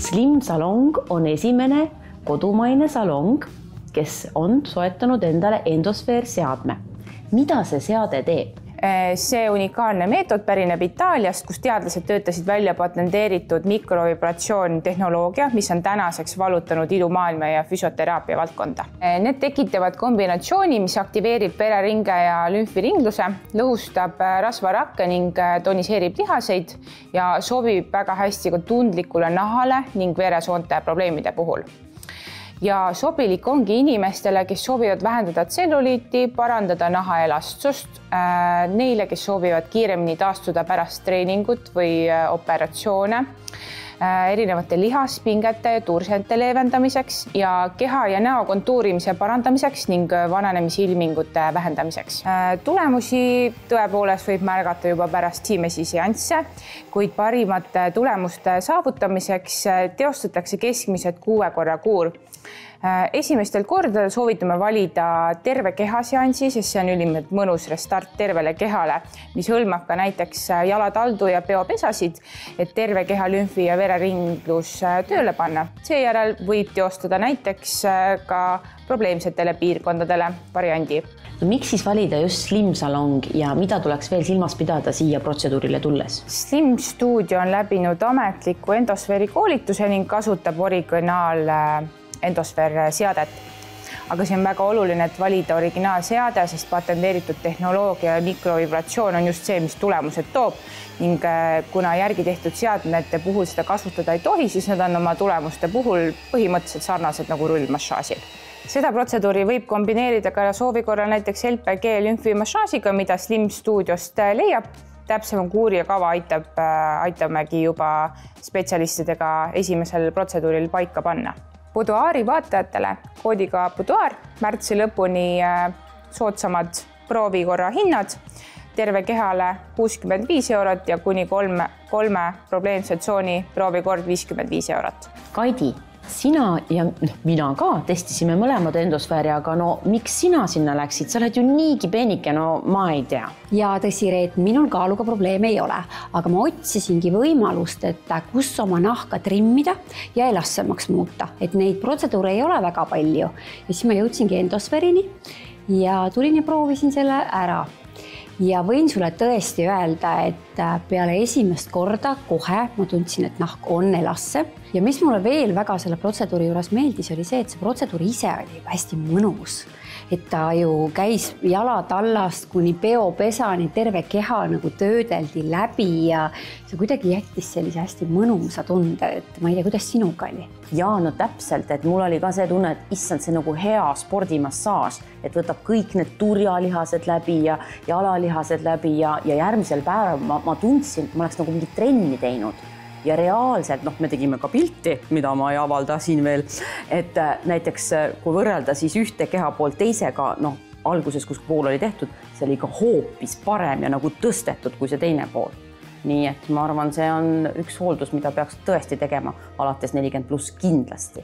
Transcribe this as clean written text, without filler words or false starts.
Slim Salong on esimene kodumaine salong, kes on soetanud endale Endosfeer seadme. Mida see seade teeb? See unikaalne meetod pärineb Itaaliast, kus teadlased töötasid välja patenteeritud mikrovibratsioon tehnoloogia, mis on tänaseks valutanud idumaailma ja füsioteraapia valdkonda. Need tekitavad kombinatsiooni, mis aktiveerib vereringe ja lümfiringluse, lõhustab rasvarakke ning toniseerib lihaseid ja sobib väga hästi ka tundlikule nahale ning veresoonte probleemide puhul. Ja sobilik ongi inimestele, kes soovivad vähendada tselluliiti, parandada naha elastust, neile, kes soovivad kiiremini taastuda pärast treeningut või operatsioone, erinevate lihaspingete ja tursente leevendamiseks ja keha ja näo kontuurimise parandamiseks ning vananemisilmingute vähendamiseks. Tulemusi tõepoolest võib märgata juba pärast esimesi seansse, kuid parimate tulemuste saavutamiseks teostatakse keskmiselt 6 korra kuur. Esimestel kordadel soovitame valida terve keha seansi, sest see on ülimalt mõnus restart tervele kehale, mis hõlmab ka näiteks jalataldu ja peopesasid, et terve keha lümfi ja vereringlus tööle panna. Seejärel võib teostada näiteks ka probleemsetele piirkondadele variandi. Miks siis valida just Slim Salong ja mida tuleks veel silmas pidada siia protseduurile tulles? Slim Studio on läbinud ametliku Endosfeeri koolituse ning kasutab originaal Endosfeer seadet. Aga see on väga oluline, et valida originaalseade, sest patenteeritud tehnoloogia ja mikrovibratsioon on just see, mis tulemused toob ning kuna järgi tehtud seadmete puhul seda kasutada ei tohi, siis nad on oma tulemuste puhul põhimõtteliselt sarnased nagu rullmassaažil. Seda protseduuri võib kombineerida ka soovi korral näiteks LPG lümfimassaažiga, mida Slim Studiost leiab. Täpsem kuuri ja kava aitamegi juba spetsialistidega esimesel protseduuril paika panna. Boudoiri vaatajatele koodiga Boudoir märtsi lõpuni soodsamad proovikorra hinnad, terve kehale 65 eurot ja kuni kolme probleemse tsooni proovikord 55 eurot. Kaidi, sina ja mina ka testisime mõlemad Endosfeeri, aga miks sina sinna läksid? Sa oled ju niigi peenike, ma ei tea. Ja tõsi, Reet, minul kaaluga probleeme ei ole, aga ma otsisingi võimalust, et kus oma nahka trimmida ja elassemaks muuta, et neid protseduure ei ole väga palju. Ja siis ma jõudsingi Endosfeerini ja tulin ja proovisin selle ära. Ja võin sulle tõesti öelda, et peale esimest korda kohe ma tundsin, et nahk on elassem. Ja mis mulle veel väga selle protseduuri juures meeldis, oli see, et see protseduur ise oli hästi mõnus. Et ta ju käis jalatallast kuni peopesani, terve keha nagu töödeldi läbi ja see kuidagi jättis sellise hästi mõnusa tunde, et ma ei tea, kuidas sinuga oli? Ja täpselt, et mul oli ka see tunne, et issand, see nagu hea spordimassaaž, et võtab kõik need turjalihased läbi ja jalalihased läbi ja järgmisel päeval ma tundsin, et ma oleks nagu mingi trenni teinud. Ja reaalselt, me tegime ka pilti, mida ma ei avalda siin veel, et näiteks kui võrrelda siis ühte keha poolt teisega, alguses, kus pool oli tehtud, see oli ka hoopis parem ja nagu tõstetud kui see teine pool. Nii et ma arvan, see on üks hooldus, mida peaks tõesti tegema alates 40+ kindlasti.